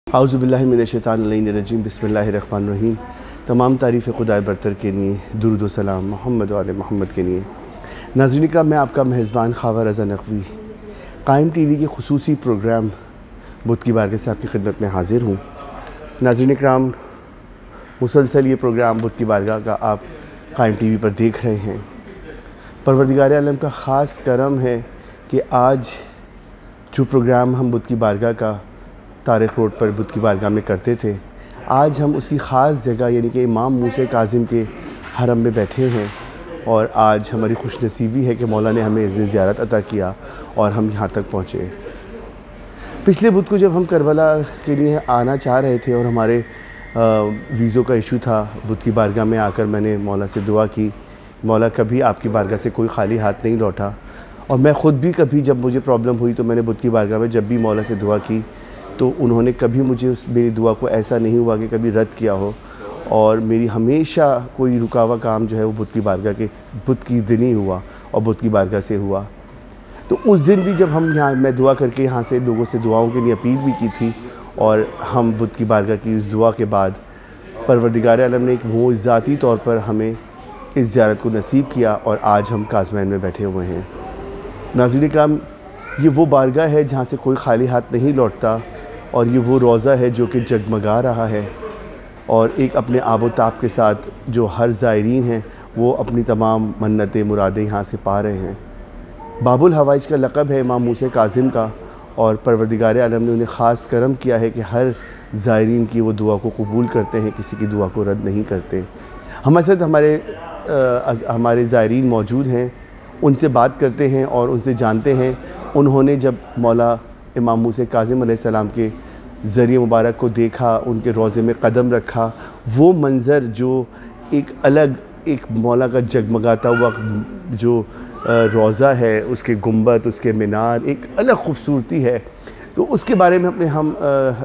औज़ुबिल्लाहिमिनश्शैतानिर्रजीम बिस्मिल्लाहिर्रहमानिर्रहीम। तमाम तारीफ़ खुदा बरतर के लिए दुरूद व सलाम मोहम्मद वाले मोहम्मद के लिए। नाज़रीन इकराम, मैं आपका मेज़बान ख़ावा रज़ा नक़वी कायम टीवी के ख़ुसूसी प्रोग्राम बुत की बारगाह से आपकी खिदमत में हाज़िर हूँ। नाज़रीन इकराम, मुसलसल ये प्रोग्राम बुत की बारगाह का आप कायम टीवी पर देख रहे हैं। परवरदिगार आलम का ख़ास करम है कि आज जो प्रोग्राम हम बुत की बारगाह का तारिक रोड पर बुत की बारगाह में करते थे, आज हम उसकी ख़ास जगह यानी कि इमाम मूसा काज़िम के हरम में बैठे हैं। और आज हमारी खुशनसीबी है कि मौला ने हमें इज़्ज़े ज़ियारत अता किया और हम यहाँ तक पहुँचे। पिछले बुत को जब हम करबला के लिए आना चाह रहे थे और हमारे वीज़ों का इशू था, बुत की बारगाह में आकर मैंने मौला से दुआ की। मौला कभी आपकी बारगाह से कोई खाली हाथ नहीं लौटा। और मैं ख़ुद भी कभी जब मुझे प्रॉब्लम हुई तो मैंने बुत की बारगाह में जब भी मौला से दुआ की तो उन्होंने कभी मुझे उस मेरी दुआ को ऐसा नहीं हुआ कि कभी रद्द किया हो। और मेरी हमेशा कोई रुका हुआ काम जो है वो बुत की बारगाह के बुत की दिन ही हुआ और बुत की बारगाह से हुआ। तो उस दिन भी जब हम यहाँ मैं दुआ करके यहाँ से लोगों से दुआओं के लिए अपील भी की थी और हम बुत की बारगाह की उस दुआ के बाद परवरदिगार आलम ने एक ज़ाती तौर पर हमें इस ज़ियारत को नसीब किया और आज हम काज़मैन में बैठे हुए हैं। नाज़रीन इकराम, ये वो बारगाह है जहाँ से कोई खाली हाथ नहीं लौटता और ये वो रोज़ा है जो कि जगमगा रहा है और एक अपने आबो ताब के साथ जो हर ज़ायरीन हैं वो अपनी तमाम मन्नतें मुरादें यहाँ से पा रहे हैं। बाबुल हवाइज का लक़ब है इमाम मूसा काज़िम का और परवरदिगार आलम ने उन्हें ख़ास करम किया है कि हर ज़ायरीन की वो दुआ को कबूल करते हैं, किसी की दुआ को रद्द नहीं करते। हमारे साथ हमारे ज़ायरीन मौजूद हैं, उनसे बात करते हैं और उनसे जानते हैं उन्होंने जब मौला इमाम मूसा काज़िम अलैहिस्सलाम के ज़रिए मुबारक को देखा, उनके रोज़े में कदम रखा, वो मंज़र जो एक अलग एक मौला का जगमगाता हुआ जो रोज़ा है, उसके गुंबद, उसके मीनार, एक अलग ख़ूबसूरती है। तो उसके बारे में अपने हम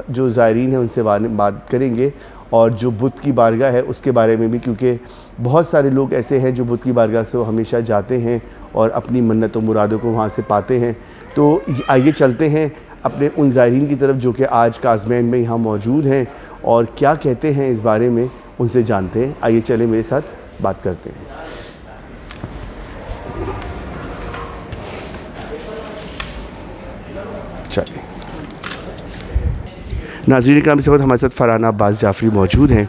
जो ज़ायरीन हैं उनसे बात करेंगे और जो बुत की बारगाह है उसके बारे में भी, क्योंकि बहुत सारे लोग ऐसे हैं जो बुत की बारगाह से हमेशा जाते हैं और अपनी मन्नत व मुरादों को वहाँ से पाते हैं। तो आइए चलते हैं अपने उन ज़ायरीन की तरफ जो कि आज काज़मैन में यहाँ मौजूद हैं और क्या कहते हैं इस बारे में उनसे जानते हैं। आइए चलें, मेरे साथ बात करते हैं। चलिए नाज़रीन इकराम, इस वक्त हमारे साथ फ़रहाना अब्बास जाफ़री मौजूद हैं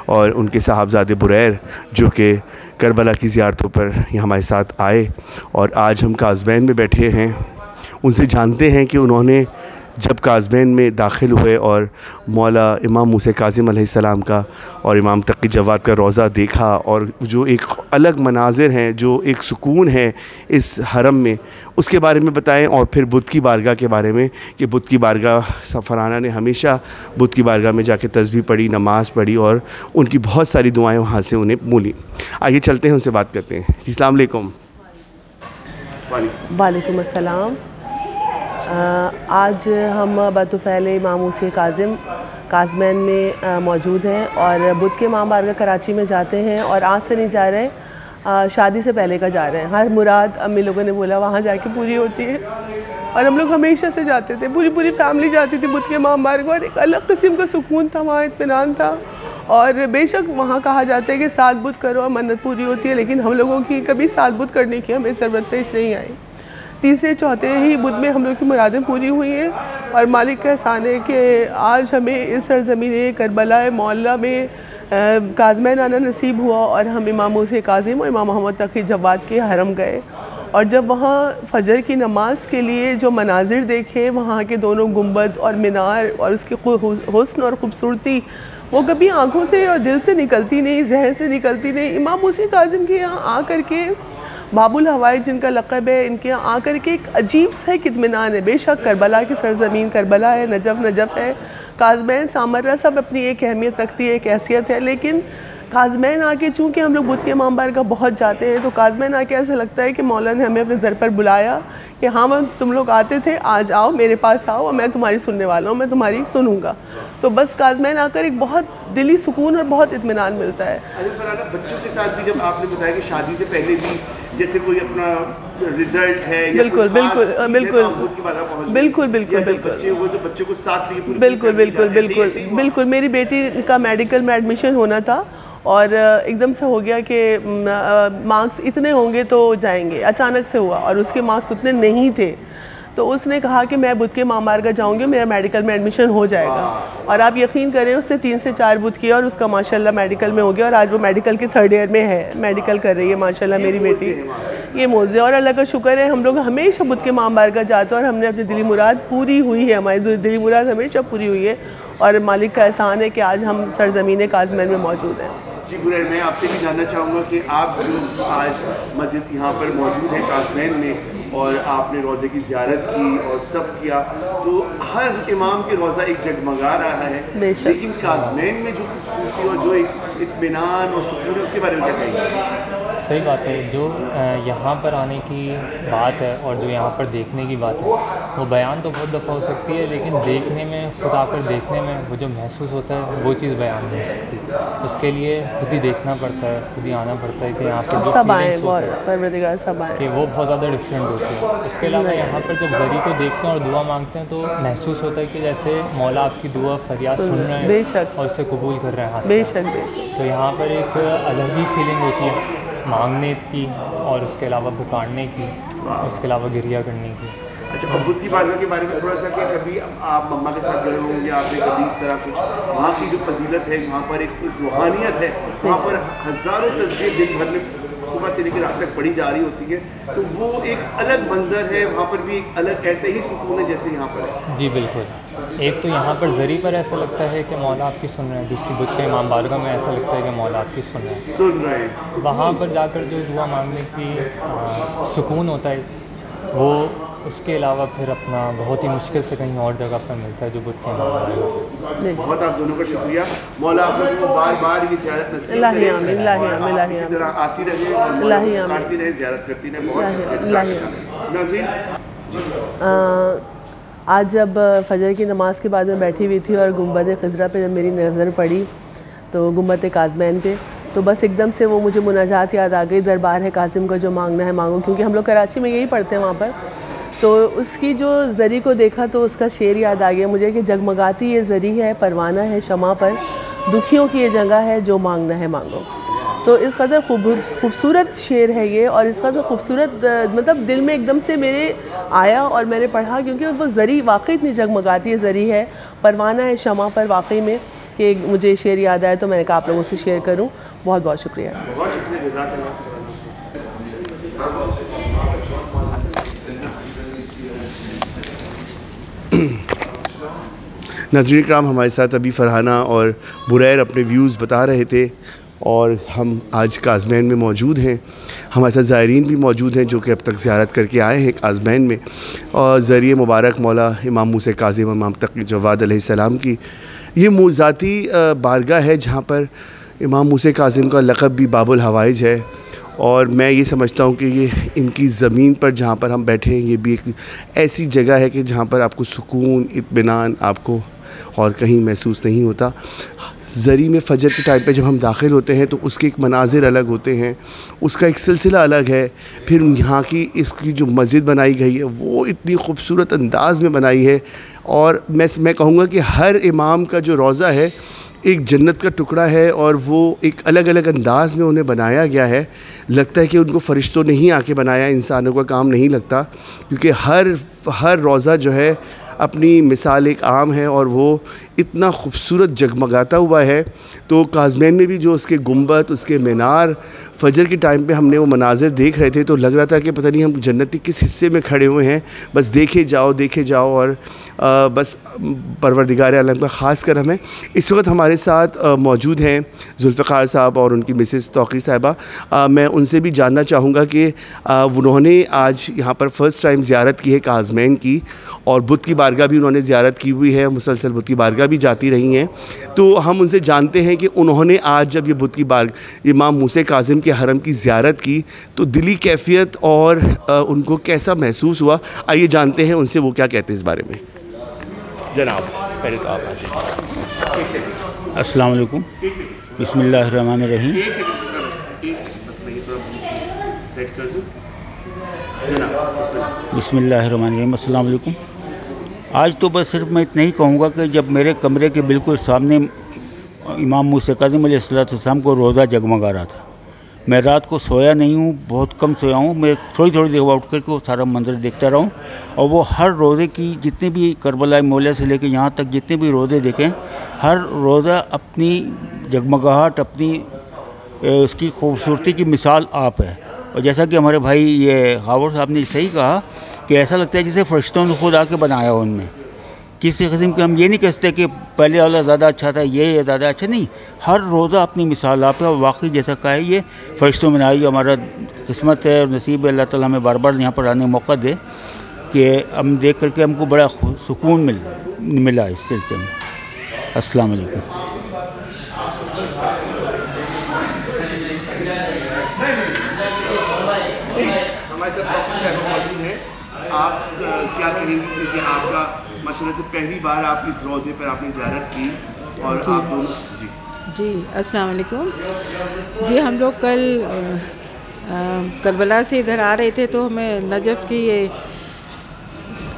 और उनके साहबज़ादे बुरैर जो कि करबला की ज़ियारतों पर हमारे साथ आए और आज हम काज़मैन में बैठे हैं। उनसे जानते हैं कि उन्होंने जब काज़मैन में दाखिल हुए और मौला इमाम मूसा काज़िम अलैहिस्सलाम का और इमाम तक़ी जवाद का रोज़ा देखा और जो एक अलग मनाज़िर हैं, जो एक सुकून है इस हरम में, उसके बारे में बताएं। और फिर बुत की बारगाह के बारे में कि बुत की बारगाह फ़रहाना ने हमेशा बुत की बारगाह में जाके तस्बीह पढ़ी, नमाज़ पढ़ी और उनकी बहुत सारी दुआएँ वहाँ से उन्हें मिली। आइए चलते हैं, उनसे बात करते हैं। जी अस्सलाम वालेकुम। वालेकुम अस्सलाम। आज हम बतौफ़ैल इमाम मूसा काज़मैन में मौजूद हैं और बुत के इमाम बारगाह कराची में जाते हैं और आज से नहीं जा रहे, शादी से पहले का जा रहे हैं। हर मुराद अम्मी लोगों ने बोला वहाँ जाके पूरी होती है और हम लोग हमेशा से जाते थे, पूरी फैमिली जाती थी बुत के इमाम बारगाह और एक अलग किस्म का सुकून था, वहाँ इत्मीनान था। और बेशक वहाँ कहा जाता है कि 7 बुत करो और मन्नत पूरी होती है, लेकिन हम लोगों की कभी 7 बुत करने की हमें ज़रूरत पेश नहीं आई। तीसरे चौथे ही बुत में हम लोग की मुरादें पूरी हुई हैं और मालिक का एहसान है कि आज हमें इस सरज़मीन करबला मौला में काज़मैन आना नसीब हुआ और हम इमाम मूसा काज़िम और इमाम मोहम्मद तक़ी जवाद के हरम गए। और जब वहाँ फ़जर की नमाज़ के लिए जो मनाजिर देखे, वहाँ के दोनों गुंबद और मीनार और उसकी हुस्न और ख़ूबसूरती, वो कभी आँखों से और दिल से निकलती नहीं, जहन से निकलती नहीं। इमाम मूसा काज़िम के यहाँ आकर के बाबुल हवाइज जिनका लक़ब है, इनके यहाँ आकर के एक अजीब सा इत्मीनान है। बेशक करबला की सरज़मीन करबला है, नजफ़ है, काज़मैन सामरा सब अपनी एक अहमियत रखती है, एक हैसियत है, लेकिन काज़मैन आके चूँकि हम लोग बुत के इमाम बारगाह बहुत जाते हैं तो काज़मैन आके ऐसा लगता है कि मौला ने हमें अपने दर पर बुलाया कि हाँ तुम लोग आते थे, आज आओ मेरे पास आओ और मैं तुम्हारी सुनने वाला हूँ, मैं तुम्हारी सुनूँगा। तो बस काज़मैन आकर एक बहुत दिली सुकून और बहुत इत्मीनान मिलता है। अरे फ़रहाना, बच्चों के साथ भी जब आपने बताया कि शादी से पहले भी जैसे कोई अपना रिजल्ट है या बिल्कुल बिल्कुल बिल्कुल बिल्कुल बिल्कुल बच्चे वो तो बच्चों को साथ लिए बिल्कुल बिल्कुल बिल्कुल बिल्कुल। मेरी बेटी का मेडिकल में एडमिशन होना था और एकदम से हो गया कि मार्क्स इतने होंगे तो जाएंगे, अचानक से हुआ और उसके मार्क्स उतने नहीं थे, तो उसने कहा कि मैं बुध के माँ बारगाह जाऊँगी, मेरा मेडिकल में एडमिशन हो जाएगा। और आप यकीन करें उसने 3 से 4 बुध किया और उसका माशाल्लाह मेडिकल में हो गया और आज वो मेडिकल के 3rd ईयर में है, मेडिकल कर रही है माशाल्लाह मेरी बेटी। ये मौज़े और अल्लाह का शुक्र है, हम लोग हमेशा बुध के माँ बारगाह जाते हैं और हमने अपनी दिली मुराद पूरी हुई है, हमारी दिली मुराद हमेशा पूरी हुई है और मालिक का एहसान है कि आज हम सरज़मीन काज़मैन में मौजूद हैं। जी बुरैर, मैं आपसे भी जानना चाहूँगा कि आप जो आज मस्जिद यहाँ पर मौजूद है काज़मैन में और आपने रोज़े की ज़ियारत की और सब किया, तो हर इमाम के रोज़ा एक जगमगा रहा है, लेकिन काज़मैन में जो खूबसूरती और जो एक इत्मीनान और सुकून है उसके बारे में क्या कहेंगे? सही बात है, जो यहाँ पर आने की बात है और जो यहाँ पर देखने की बात है वो बयान तो बहुत दफ़ा हो सकती है, लेकिन देखने में, खुद आकर देखने में वो जो महसूस होता है वो चीज़ बयान नहीं हो सकती। उसके लिए खुद ही देखना पड़ता है, खुद ही आना पड़ता है कि यहाँ पर जो फीलिंग्स होती है कि वो बहुत ज़्यादा डिफरेंट होती है। उसके अलावा यहाँ पर जब ज़री को देखते हैं और दुआ मांगते हैं तो महसूस होता है कि जैसे मौला आपकी दुआ फरियाद सुन रहे हैं और उसे कबूल कर रहे हैं। बेशक। तो यहाँ पर एक अलग ही फीलिंग होती है मांगने की और उसके अलावा पुकारने की, उसके अलावा गिरिया करने की। अच्छा, बुध की बारगाह के बारे में थोड़ा सा, क्या कभी आप मम्मा के साथ गए होंगे, आपने कभी इस तरह कुछ, वहाँ की जो फजीलत है, वहाँ पर एक रूहानियत है, वहाँ पर हज़ारों तस्वीर दिन भर में सुबह से लेकर रात तक पढ़ी जा रही होती है, तो वो एक अलग मंजर है, वहाँ पर भी एक अलग ऐसे ही सुकून है जैसे यहाँ पर है। जी बिल्कुल। एक तो यहाँ पर ज़री पर ऐसा लगता है कि मौला आपकी सुन रहे हैं, दूसरी बुध के इमाम बारगाह में ऐसा लगता है कि मौला आपकी सुन रहे हैं। वहाँ पर जाकर जो दुआ मांगने की सुकून होता है वो उसके अलावा फिर अपना बहुत ही मुश्किल से कहीं और जगह पर मिलता है जो बुध के इमाम बारगाह। बहुत आप दोनों का शुक्रिया, मौला आप लोगों को बार बार ये ज़ियारत नसीब करे, इसी तरह आती रहे और काटती रहे, ज़ियारत करती रहे। बहुत नाज़रीन, आज जब फजर की नमाज़ के बाद मैं बैठी हुई थी और गुंबद खज़रा पे जब मेरी नज़र पड़ी तो गुंबद काज़मैन पे, तो बस एकदम से वो मुझे मुनाजात याद आ गई, दरबार है कासिम का जो मांगना है मांगो, क्योंकि हम लोग कराची में यही पढ़ते हैं वहाँ पर। तो उसकी जो ज़री को देखा तो उसका शेर याद आ गया मुझे कि जगमगाती ये ज़री है, परवाना है शमा पर, दुखियों की ये जगह है जो मांगना है मांगो। तो इस कदर खूबसूरत शेर है ये और इस कदर खूबसूरत, मतलब दिल में एकदम से मेरे आया और मैंने पढ़ा, क्योंकि वो ज़री वाकई इतनी जगमगाती है ज़री है, परवाना है शमा पर वाकई में, कि मुझे शेर याद आया तो मैंने कहा आप लोगों से शेयर करूं। बहुत बहुत शुक्रिया। बहुत शुक्रिया, जज़ाकल्लाह। नाज़रीन इकराम, हमारे साथ अभी फरहाना और बुरैर अपने व्यूज़ बता रहे थे और हम आज काज़मैन में मौजूद हैं। हमारे साथ ज़ायरीन भी मौजूद हैं जो कि अब तक ज़ियारत करके आए हैं काज़मैन में, और ज़रिए मुबारक मौला इमाम मूसा काज़िम इमाम तक़ी जवाद अलैहिस्सलाम की ये ज़ाती बारगाह है जहाँ पर इमाम मूसा काज़िम का लक़ब भी बाबुल हवाइज है। और मैं ये समझता हूँ कि ये इनकी ज़मीन पर जहाँ पर हम बैठे हैं ये भी एक ऐसी जगह है कि जहाँ पर आपको सुकून, इत्मीनान आपको और कहीं महसूस नहीं होता। ज़री में फ़जर के टाइम पे जब हम दाखिल होते हैं तो उसके एक मनाजिर अलग होते हैं, उसका एक सिलसिला अलग है। फिर यहाँ की इसकी जो मस्जिद बनाई गई है वो इतनी खूबसूरत अंदाज़ में बनाई है, और मैं कहूँगा कि हर इमाम का जो रोज़ा है एक जन्नत का टुकड़ा है और वो एक अलग अलग अंदाज़ में उन्हें बनाया गया है। लगता है कि उनको फ़रिश्तों ने ही आके बनाया, इंसानों का काम नहीं लगता, क्योंकि हर रोज़ा जो है अपनी मिसाल एक आम है और वो इतना खूबसूरत जगमगाता हुआ है। तो काज़मैन में भी जो उसके गुंबद, उसके मीनार, फ़जर के टाइम पे हमने वो मनाज़िर देख रहे थे तो लग रहा था कि पता नहीं हम जन्नत के किस हिस्से में खड़े हुए हैं, बस देखे जाओ और बस परवरदिगार आलम का ख़ास कर हमें। इस वक्त हमारे साथ मौजूद हैं जुल्फ़िकार साहब और उनकी मिसेस तौक़ीर साहिबा। मैं उनसे भी जानना चाहूँगा कि उन्होंने आज यहाँ पर फ़र्स्ट टाइम ज़ियारत की है काज़मैन की, और बुध की बारगाह भी उन्होंने ज़ियारत की हुई है, मुसलसल बुध की बारगाह भी जाती रही हैं। तो हम उनसे जानते हैं कि उन्होंने आज जब ये बुध की इमाम मूसा काज़िम के हरम की ज़ियारत की तो दिली कैफ़ियत और उनको कैसा महसूस हुआ। आइए जानते हैं उनसे वो क्या कहते हैं इस बारे में। जनाब पहले तो आप आ जाइए। अस्सलाम वालेकुम, बिस्मिल्लाहिर्रहमानिर्रहीम। बिस्मिल्लाहिर्रहमानिर्रहीम, अस्सलाम वालेकुम। आज तो बस सिर्फ मैं इतना ही कहूँगा कि जब मेरे कमरे के बिल्कुल सामने इमाम मूसा काज़िम अलैहिस्सलाम को रोज़ा जगमगा रहा था, मैं रात को सोया नहीं हूँ, बहुत कम सोया हूँ। मैं थोड़ी थोड़ी देर बाद उठ कर के वो सारा मंजर देखता रहा हूँ। और वो हर रोज़े की जितने भी करबला मौला से लेकर यहाँ तक जितने भी रोज़े देखें, हर रोज़ा अपनी जगमगाहट, अपनी उसकी खूबसूरती की मिसाल आप है। और जैसा कि हमारे भाई ये खावर साहब ने सही कहा कि ऐसा लगता है जैसे फरिश्तों ने खुद आके बनाया हो उनमें। किसी किस्म के हम ये नहीं कहते कि पहले वाला ज़्यादा अच्छा था, ये ज़्यादा अच्छा नहीं। हर रोज़ा अपनी मिसाल आप है और वाकई जैसा कहा है ये फरिश्तों में आई। हमारा किस्मत है और नसीब है, अल्लाह ताला हमें बार बार यहाँ पर आने का मौका दे कि हम देख करके हमको बड़ा सुकून मिला इस सिलसिले में। अस्सलाम वालेकुम। हमारे साथ डॉक्टर साहब मौजूद हैं। आप क्या कहेंगी, क्योंकि आपका माशाल्लाह से पहली बार आप इस रोज़े पर आपने ज़ियारत की और आप दोनों जी अस्सलाम वालेकुम जी। हम लोग कल करबला से इधर आ रहे थे तो हमें नजफ़ की ये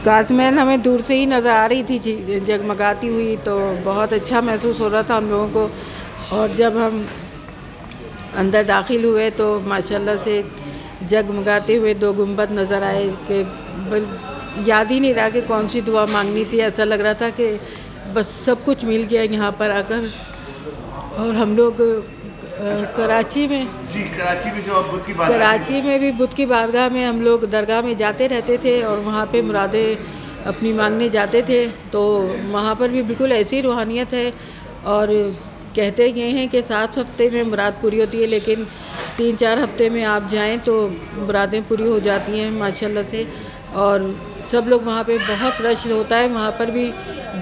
काज़मैन हमें दूर से ही नज़र आ रही थी जगमगाती हुई, तो बहुत अच्छा महसूस हो रहा था हम लोगों को। और जब हम अंदर दाखिल हुए तो माशाल्लाह से जगमगाते हुए 2 गुंबद नज़र आए कि याद ही नहीं रहा कि कौन सी दुआ मांगनी थी। ऐसा लग रहा था कि बस सब कुछ मिल गया यहाँ पर आकर। और हम लोग कराची में जो बुद्ध की बारगाह, कराची में भी बुद्ध की बारगाह में हम लोग दरगाह में जाते रहते थे और वहाँ पे मुरादें अपनी मांगने जाते थे। तो वहाँ पर भी बिल्कुल ऐसी रूहानियत है। और कहते ये हैं कि 7 हफ्ते में मुराद पूरी होती है, लेकिन 3-4 हफ्ते में आप जाएं तो मुरादें पूरी हो जाती हैं माशाल्लाह से। और सब लोग वहाँ पे बहुत रश होता है। वहाँ पर भी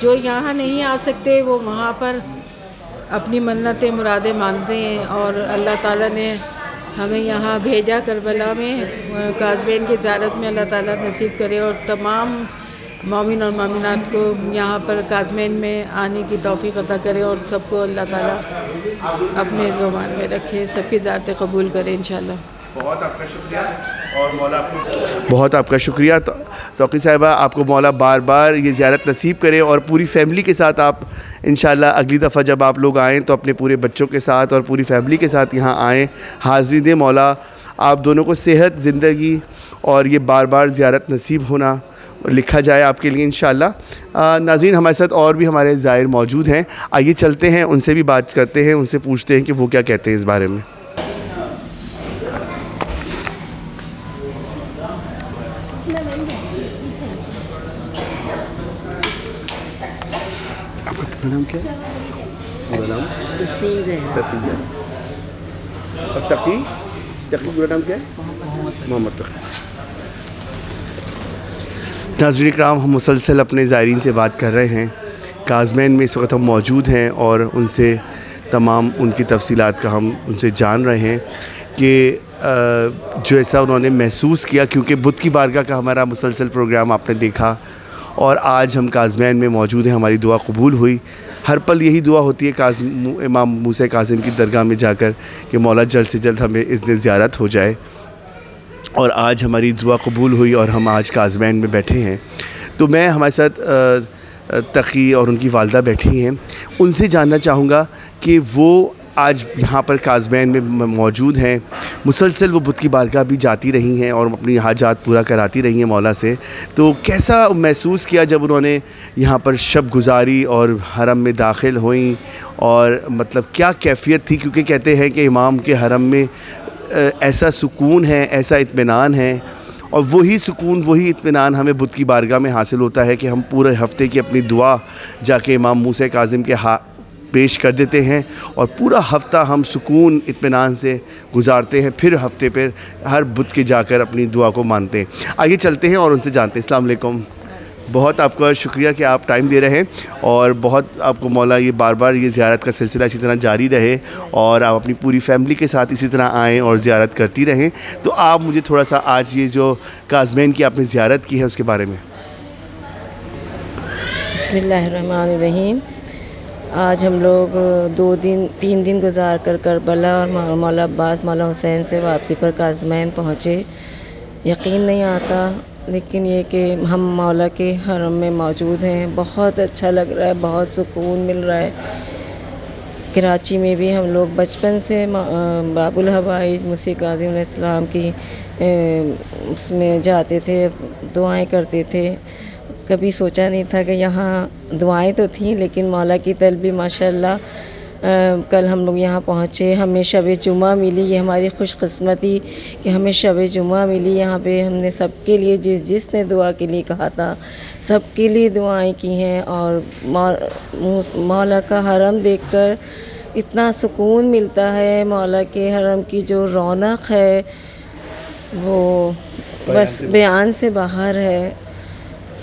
जो यहाँ नहीं आ सकते वो वहाँ पर अपनी मन्नतें मुरादें मांगते हैं। और अल्लाह ताला ने हमें यहाँ भेजा करबला में काज़मैन की ज़ियारत में। अल्लाह ताला नसीब करे और तमाम मोमिन और मोमिनात को यहाँ पर काज़मैन में आने की तौफ़ीक़ अता करे और सबको अल्लाह ताला अपने ज़ुबान में रखे, सबकी ज़ियारतें कबूल करे इंशाअल्लाह। बहुत आपका शुक्रिया और मौला आपको बहुत आपका शुक्रिया। तौक़ी साहिबा, आपको मौला बार बार ये ज़ियारत नसीब करे और पूरी फैमिली के साथ आप इंशाअल्लाह अगली दफ़ा जब आप लोग आएँ तो अपने पूरे बच्चों के साथ और पूरी फैमिली के साथ यहाँ आएँ, हाज़िरी दें। मौला आप दोनों को सेहत, ज़िंदगी और ये बार बार ज़ियारत नसीब होना लिखा जाए आपके लिए इंशाअल्लाह। नाज़रीन, हमारे साथ और भी हमारे ज़ायर मौजूद हैं। आइए चलते हैं, उनसे भी बात करते हैं, उनसे पूछते हैं कि वो क्या कहते हैं इस बारे में। आपका नाम क्या है? मेरा नाम तस्नीम है। और तकी पूरा नाम क्या है? मोहम्मद तकी। नाज़रीन इकराम, हम मुसलसल अपने ज़ायरीन से बात कर रहे हैं। काज़मैन में इस वक्त हम मौजूद हैं और उनसे तमाम उनकी तफसीलात का हम उनसे जान रहे हैं कि जो ऐसा उन्होंने महसूस किया, क्योंकि बुद्ध की बारगाह का हमारा मुसलसल प्रोग्राम आपने देखा और आज हम काज़मैन में मौजूद हैं। हमारी दुआ कबूल हुई। हर पल यही दुआ होती है इमाम मूसा काज़िम की दरगाह में जाकर कि मौला जल्द से जल्द हमें इज़्न ज़ियारत हो जाए। और आज हमारी दुआ कबूल हुई और हम आज काज़मैन में बैठे हैं। तो मैं हमारे साथ तकी और उनकी वालदा बैठी हैं, उनसे जानना चाहूँगा कि वो आज यहाँ पर काज़मैन में मौजूद हैं। मुसलसल वो बुद्ध की बारगाह भी जाती रही हैं और अपनी हाजात पूरा कराती रही हैं मौला से। तो कैसा महसूस किया जब उन्होंने यहाँ पर शब गुजारी और हरम में दाखिल हुई, और मतलब क्या कैफियत थी? क्योंकि कहते हैं कि इमाम के हरम में ऐसा सुकून है, ऐसा इत्मीनान है, और वही सुकून, वही इत्मीनान हमें बुद्ध की बारगाह में हासिल होता है कि हम पूरे हफ़्ते की अपनी दुआ जाके इमाम मूसा काज़िम के पेश कर देते हैं और पूरा हफ़्ता हम सुकून इत्मीनान से गुजारते हैं। फिर हफ़्ते पर हर बुद्ध के जाकर अपनी दुआ को मानते हैं। आइए चलते हैं और उनसे जानते हैं। अस्सलाम वालेकुम। बहुत आपका शुक्रिया कि आप टाइम दे रहे हैं और बहुत आपको मौला ये बार बार ये ज़ियारत का सिलसिला इसी तरह जारी रहे और आप अपनी पूरी फैमिली के साथ इसी तरह आएँ और ज़ियारत करती रहें। तो आप मुझे थोड़ा सा आज ये जो काज़मैन की आपने ज़ियारत की है उसके बारे में। बिस्मिल्लाहिर्रहमानिर्रहीम। आज हम लोग 3 दिन गुजार कर करबला और मौला अब्बास मौला हुसैन से वापसी पर काज़मैन पहुँचे। यकीन नहीं आता, लेकिन ये कि हम मौला के हरम में मौजूद हैं, बहुत अच्छा लग रहा है, बहुत सुकून मिल रहा है। कराची में भी हम लोग बचपन से बाबुल हवाई मुसी काज़िम अलैहिस्सलाम की उसमें जाते थे, दुआएं करते थे। कभी सोचा नहीं था कि यहाँ दुआएं तो थी, लेकिन मौला की तलबी माशाल्लाह कल हम लोग यहाँ पहुँचे, हमें शब जुमा मिली। ये हमारी खुशकिस्मती कि हमें शब जुमा मिली। यहाँ पे हमने सबके लिए जिसने दुआ के लिए कहा था सबके लिए दुआएं की हैं। और मौला का हरम देखकर इतना सुकून मिलता है। मौला के हरम की जो रौनक है वो बस बयान से बाहर है।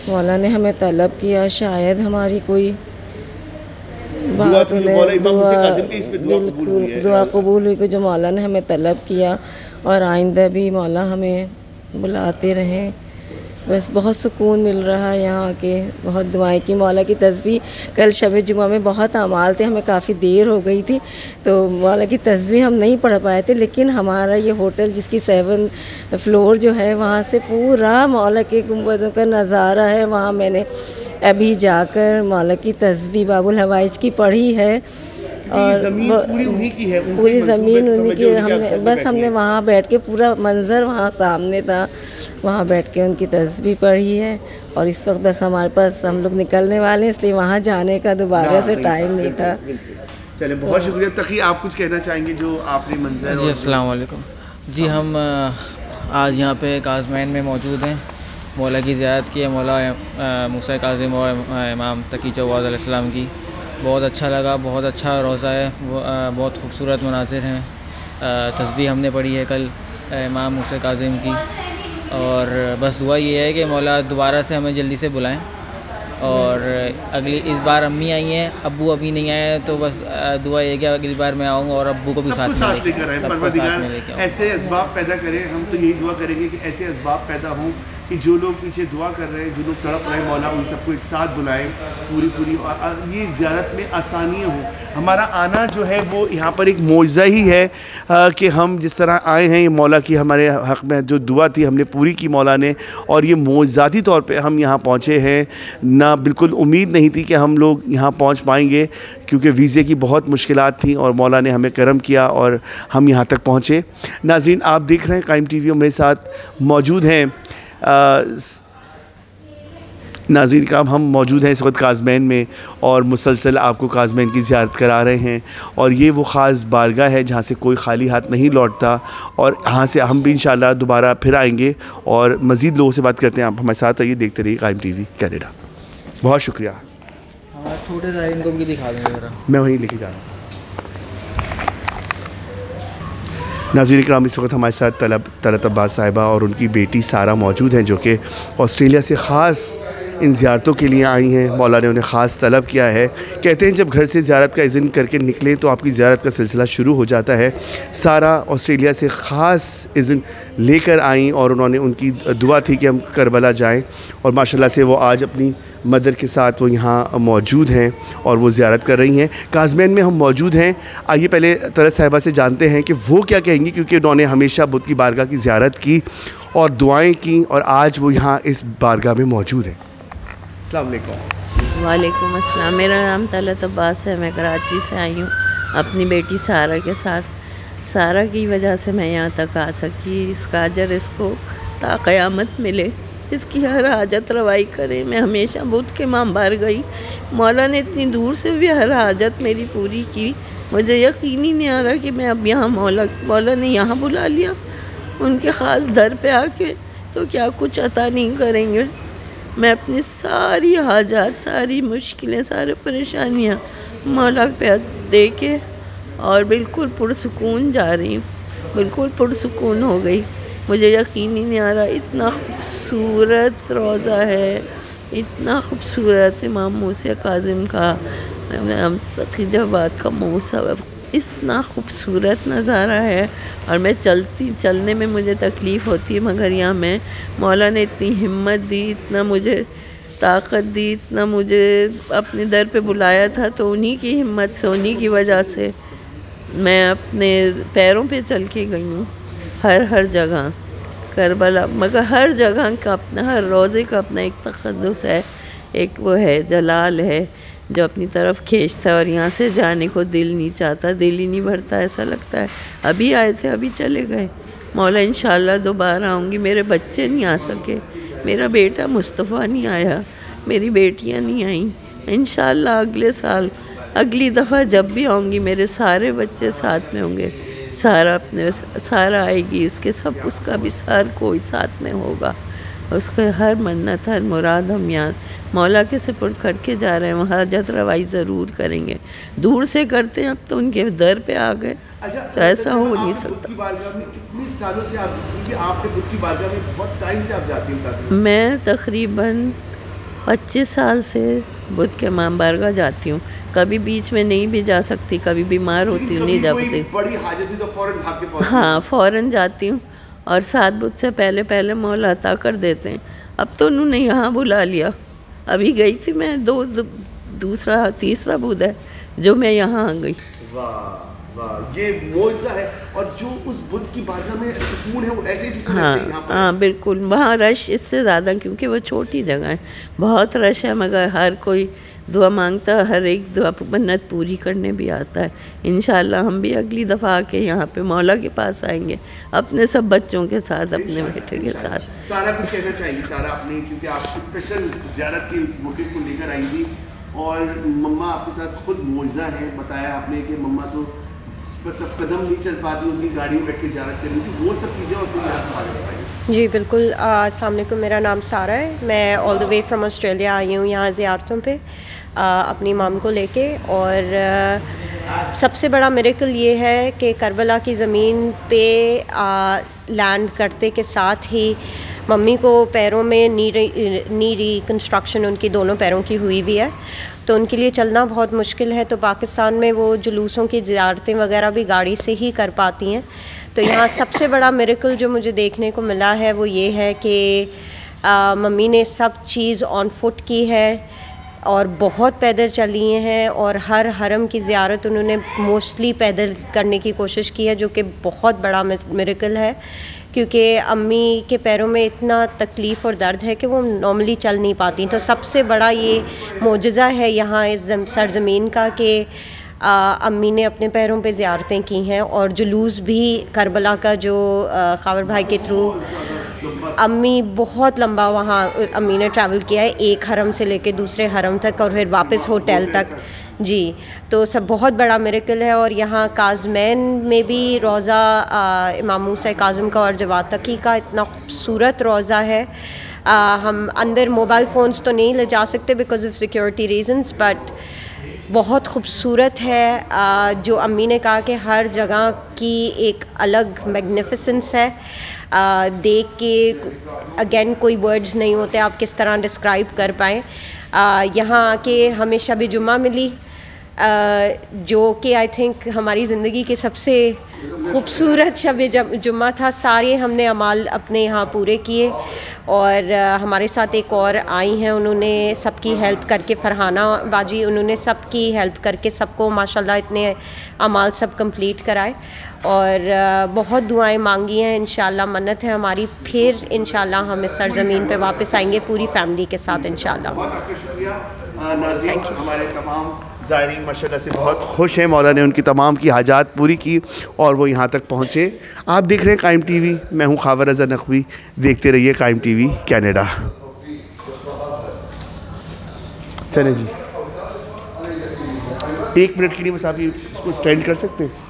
मौला ने हमें तलब किया, शायद हमारी कोई बात दुआ कबूल हुई कि जो मौला ने हमें तलब किया, और आइंदा भी मौला हमें बुलाते रहें। बस बहुत सुकून मिल रहा है यहाँ आके, बहुत दुआएं की। मौला की तस्बीह कल शब जुमा में बहुत अमाल थे, हमें काफ़ी देर हो गई थी तो मौला की तस्बीह हम नहीं पढ़ पाए थे, लेकिन हमारा ये होटल जिसकी 7 फ्लोर जो है वहाँ से पूरा मौला के गुंबदों का नज़ारा है। वहाँ मैंने अभी जाकर मौला की तस्बीह बाबुल हवाइज की पढ़ी है, और पूरी उन्हीं की है, पूरी ज़मीन उन्हीं की। हमने वहाँ बैठ के पूरा मंज़र वहाँ सामने था, वहाँ बैठ के उनकी तस्बीह पढ़ी है। और इस वक्त बस हमारे पास हम लोग निकलने वाले हैं, इसलिए वहाँ जाने का दोबारा से टाइम नहीं था। चलिए, बहुत शुक्रिया। तकी, आप कुछ कहना चाहेंगे जो आपने मंज़र? जी अस्सलाम वालेकुम जी, हम आज यहाँ पे काज़मैन में मौजूद हैं, मौला की ज़ियारत की है, मौला मूसा काज़िम और इमाम तकी जवाद अलैहिस्सलाम की। बहुत अच्छा लगा, बहुत अच्छा रोज़ा है, बहुत खूबसूरत मनाज़िर हैं। तस्बीह हमने पढ़ी है कल इमाम मूसा काज़िम की, और बस दुआ ये है कि मौला दोबारा से हमें जल्दी से बुलाएं। और अगली इस बार अम्मी आई हैं, अब्बू अभी नहीं आए, तो बस दुआ ये कि अगली बार मैं आऊँगा और अब्बू को भी साथ में लेकर ऐसे असबाब पैदा करें। हम तो यही दुआ करेंगे कि ऐसे असबाब पैदा हों कि जो लोग पीछे दुआ कर रहे हैं, जो लोग तड़प रहे हैं, मौला उन सबको एक साथ बुलाएं पूरी और ये ज़ियारत में आसानियाँ हो। हमारा आना जो है वो यहाँ पर एक मौजज़ा ही है कि हम जिस तरह आए हैं, ये मौला की हमारे हक़ में जो दुआ थी हमने पूरी की मौला ने, और ये मौजज़ाती तौर पे हम यहाँ पहुँचे हैं। ना बिल्कुल उम्मीद नहीं थी कि हम लोग यहाँ पहुँच पाएंगे, क्योंकि वीज़े की बहुत मुश्किलात थी और मौला ने हमें करम किया और हम यहाँ तक पहुँचे। नाज़रीन, आप देख रहे हैं काइम टीवी, मेरे साथ मौजूद हैं नाज़रीन कराम, हम मौजूद हैं इस वक्त काज़मैन में और मुसलसल आपको काज़मैन की ज़ियारत करा रहे हैं। और ये वो ख़ास बारगाह है जहाँ से कोई खाली हाथ नहीं लौटता, और यहाँ से हम भी इंशाअल्लाह दोबारा फिर आएंगे और मज़ीद लोगों से बात करते हैं। आप हमारे साथ आइए, देखते रहिए काइम टीवी कनाडा। बहुत शुक्रिया। छोटे सा इनको भी दिखा देंगे ज़रा, मैं वहीं लेके जा रहा हूँ। नाज़रीन कराम, इस वक्त हमारे साथ तलत अब्बास साहिबा और उनकी बेटी सारा मौजूद हैं, जो कि ऑस्ट्रेलिया से ख़ास इन ज़ियारतों के लिए आई हैं। मौला ने उन्हें ख़ास तलब किया है। कहते हैं जब घर से ज़ियारत का इज़्न करके निकलें तो आपकी ज़ियारत का सिलसिला शुरू हो जाता है। सारा ऑस्ट्रेलिया से ख़ास इज़्न लेकर आईं और उन्होंने उनकी दुआ थी कि हम करबला जाएं, और माशाल्लाह से वो आज अपनी मदर के साथ वो यहाँ मौजूद हैं और वो ज़ियारत कर रही हैं। काज़मैन में हम मौजूद हैं। आइए पहले तलत साहिबा से जानते हैं कि वो क्या कहेंगी, क्योंकि उन्होंने हमेशा बुत की बारगाह की ज़ियारत की और दुआएं की, और आज वो यहाँ इस बारगाह में मौजूद हैं। अस्सलाम वालेकुम। वालेकुम अस्सलाम। मेरा नाम तलत अब्बास है, मैं कराची से आई हूँ अपनी बेटी सारा के साथ। सारा की वजह से मैं यहाँ तक आ सकी। इसका अजर इसको ता क़यामत मिले, इसकी हर हाजत रवाई करे। मैं हमेशा बुत के मांबार गई, मौला ने इतनी दूर से भी हर हाजत मेरी पूरी की। मुझे यकीन ही नहीं आ रहा कि मैं अब यहाँ मौला ने यहाँ बुला लिया उनके ख़ास दर पे आके, तो क्या कुछ अता नहीं करेंगे। मैं अपनी सारी हाजात, सारी मुश्किलें, सारी परेशानियाँ मौला पे दे के और बिल्कुल पुरसुकून जा रही हूँ, बिल्कुल पुरसुकून हो गई। मुझे यकीन ही नहीं आ रहा, इतना खूबसूरत रोज़ा है, इतना खूबसूरत इमाम मूसा काज़िम का तकी जवाद का मौसम, इतना खूबसूरत नज़ारा है। और मैं चलने में मुझे तकलीफ़ होती है, मगर यहाँ मैं मौला ने इतनी हिम्मत दी, इतना मुझे ताकत दी, इतना मुझे अपने दर पे बुलाया था, तो उन्हीं की हिम्मत से, उन्हीं की वजह से मैं अपने पैरों पे चल के गई हूँ हर जगह। करबला, मगर हर जगह का अपना, हर रोज़े का अपना एक तक़द्दुस है, एक वो है जलाल है जो अपनी तरफ खींचता है, और यहाँ से जाने को दिल नहीं चाहता, दिल ही नहीं भरता, ऐसा लगता है अभी आए थे अभी चले गए। मौला इंशाल्लाह दोबारा आऊँगी। मेरे बच्चे नहीं आ सके, मेरा बेटा मुस्तफ़ा नहीं आया, मेरी बेटियाँ नहीं आईं। इंशाल्लाह अगले साल, अगली दफ़ा जब भी आऊँगी मेरे सारे बच्चे साथ में होंगे, सारा आएगी, इसके सब, उसका भी हर कोई साथ में होगा, उसका हर मन्नत हर मुराद हम यहाँ मौला के सुपुर्द करके जा रहे हैं। वहाँ हाजत रवाई ज़रूर करेंगे, दूर से करते हैं, अब तो उनके दर पे आ गए। तो ऐसा हो नहीं सकता। कितने सालों से आपने बुद्ध की बारगाह में बहुत टाइम से आप जाती हैं? मैं तकरीबन 25 साल से बुद्ध के इमाम बारगाह जाती हूँ। कभी बीच में नहीं भी जा सकती, कभी बीमार होती हूँ, नहीं जा पाती। बड़ी हाजत हुई तो फ़ौरन भाग के पहुंचती? हाँ, फ़ौरन जाती हूँ, और 7 बुद्ध से पहले मौला अता कर देते हैं। अब तो उन्होंने यहाँ बुला लिया, अभी गई थी मैं, दूसरा तीसरा बुद्ध है जो मैं यहाँ आ गई। वाह वाह, ये मौज़ा है। और जो उस बुद्ध की बारगाह में सुकून है वो ऐसे ही सुकून है यहाँ पर? हाँ बिल्कुल, वहाँ रश इससे ज़्यादा, क्योंकि वो छोटी जगह है, बहुत रश है, मगर हर कोई दुआ मांगता है, हर एक दुआ मन्नत पूरी करने भी आता है। इंशाल्लाह हम भी अगली दफ़ा आके यहाँ पे मौला के पास आएंगे, अपने सब बच्चों के साथ, अपने बेटे के साथ। सारा कुछ कहना चाहेंगी सारा अपने, क्योंकि आप स्पेशल ज़ियारत की मौके को लेकर आई थी, और मम्मा आपके साथ खुद मौज़ा है, बताया आपने कि मम्मा तो मतलब कदम नहीं चल पाती, उनकी गाड़ी में बैठ के ज़ियारत करी थी, वो सब चीज़ें और फिर आप बताइए। जी बिल्कुल, अस्सलाम वालेकुम, मेरा नाम सारा है, मैं all the way from Australia आई हूँ यहाँ ज़ियारतों पे अपनी माम को लेके। और सबसे बड़ा मिरेकल ये है कि करबला की ज़मीन पे लैंड करते के साथ ही मम्मी को पैरों में नी रिकन्स्ट्रक्शन उनकी दोनों पैरों की हुई हुई है, तो उनके लिए चलना बहुत मुश्किल है। तो पाकिस्तान में वो जुलूसों की ज़ियारतें वगैरह भी गाड़ी से ही कर पाती हैं। तो यहाँ सबसे बड़ा मिरेकल जो मुझे देखने को मिला है वो ये है कि मम्मी ने सब चीज़ ऑन फुट की है और बहुत पैदल चली हैं, और हर हरम की ज़ियारत उन्होंने मोस्टली पैदल करने की कोशिश की है, जो कि बहुत बड़ा मिरेकल है, क्योंकि अम्मी के पैरों में इतना तकलीफ़ और दर्द है कि वो नॉर्मली चल नहीं पाती। तो सबसे बड़ा ये मोजज़ा है यहाँ इस सरज़मीन का कि अम्मी ने अपने पैरों पे ज़ियारतें की हैं, और जुलूस भी करबला का जो खावर भाई के थ्रू अम्मी बहुत लंबा वहाँ अम्मी ने ट्रैवल किया है, एक हरम से लेके दूसरे हरम तक और फिर वापस होटल तक। जी, तो सब बहुत बड़ा मिरेकल है। और यहाँ काज़मैन में भी रोज़ा इमाम मूसा काज़िम का और जवाद तकी का इतना खूबसूरत रोज़ा है। हम अंदर मोबाइल फ़ोन्स तो नहीं ले जा सकते because of security reasons, but बहुत खूबसूरत है। जो अम्मी ने कहा कि हर जगह की एक अलग मैग्निफिसेंस है, देख के अगेन कोई वर्ड्स नहीं होते आप किस तरह डिस्क्राइब कर पाएँ। यहाँ आके हमें शब जुम्मा मिली, जो कि आई थिंक हमारी ज़िंदगी के सबसे खूबसूरत शब जुम्मा था। सारे हमने अमाल अपने यहाँ पूरे किए, और हमारे साथ एक और आई हैं, उन्होंने सबकी हेल्प करके, फरहाना बाजी, उन्होंने सबकी हेल्प करके सबको माशाल्लाह इतने अमाल सब कंप्लीट कराए, और बहुत दुआएं मांगी हैं। इंशाल्लाह मन्नत है हमारी, फिर इंशाल्लाह हम इस सरज़मीन पे वापस आएंगे पूरी फैमिली के साथ इंशाल्लाह। बहुत आपका शुक्रिया नाज़रीन, हमारे तमाम ज़ायरीन माशाल्लाह से बहुत खुश हैं, मौला ने उनकी तमाम की हाजात पूरी की और वो यहाँ तक पहुँचे। आप देख रहे हैं कायम टीवी, मैं हूँ खावर रज़ा नकवी, देखते रहिए कायम टीवी कनाडा। चलें जी, 1 मिनट के लिए बस आप इसको स्टैंड कर सकते हैं।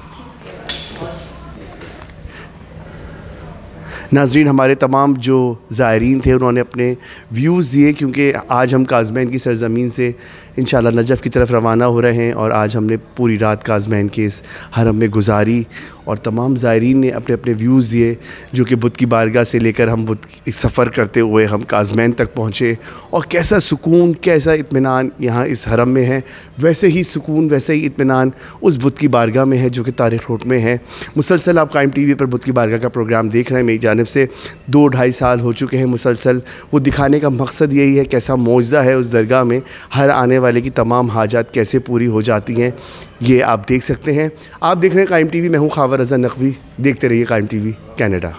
नाज़रीन, हमारे तमाम जो ज़ायरीन थे उन्होंने अपने व्यूज़ दिए, क्योंकि आज हम काज़मैन की सरज़मीन से इंशाल्लाह नजफ़ की तरफ रवाना हो रहे हैं, और आज हमने पूरी रात काज़मैन के इस हरम में गुजारी, और तमाम ज़ायरीन ने अपने अपने व्यूज़ दिए, जो कि बुद्ध की बारगाह से लेकर हम बुद्ध सफ़र करते हुए हम काज़मैन तक पहुँचे, और कैसा सुकून, कैसा इत्मीनान यहाँ इस हरम में है। वैसे ही सुकून, वैसे ही इत्मीनान उस बुद्ध की बारगाह में है जो कि तारिक रोड में है। मुसलसल आप कायम टीवी पर बुद्ध की बारगाह का प्रोग्राम देख रहे हैं, मेरी जानिब से 2-2.5 साल हो चुके हैं मुसलसल। वो दिखाने का मकसद यही है कैसा मौजज़ा है उस दरगाह में, हर आने वाले की तमाम हाजात कैसे पूरी हो जाती हैं, ये आप देख सकते हैं। आप देख रहे हैं कायम टीवी, मैं हूँ खावर रज़ा नकवी, देखते रहिए कायम टीवी कनाडा।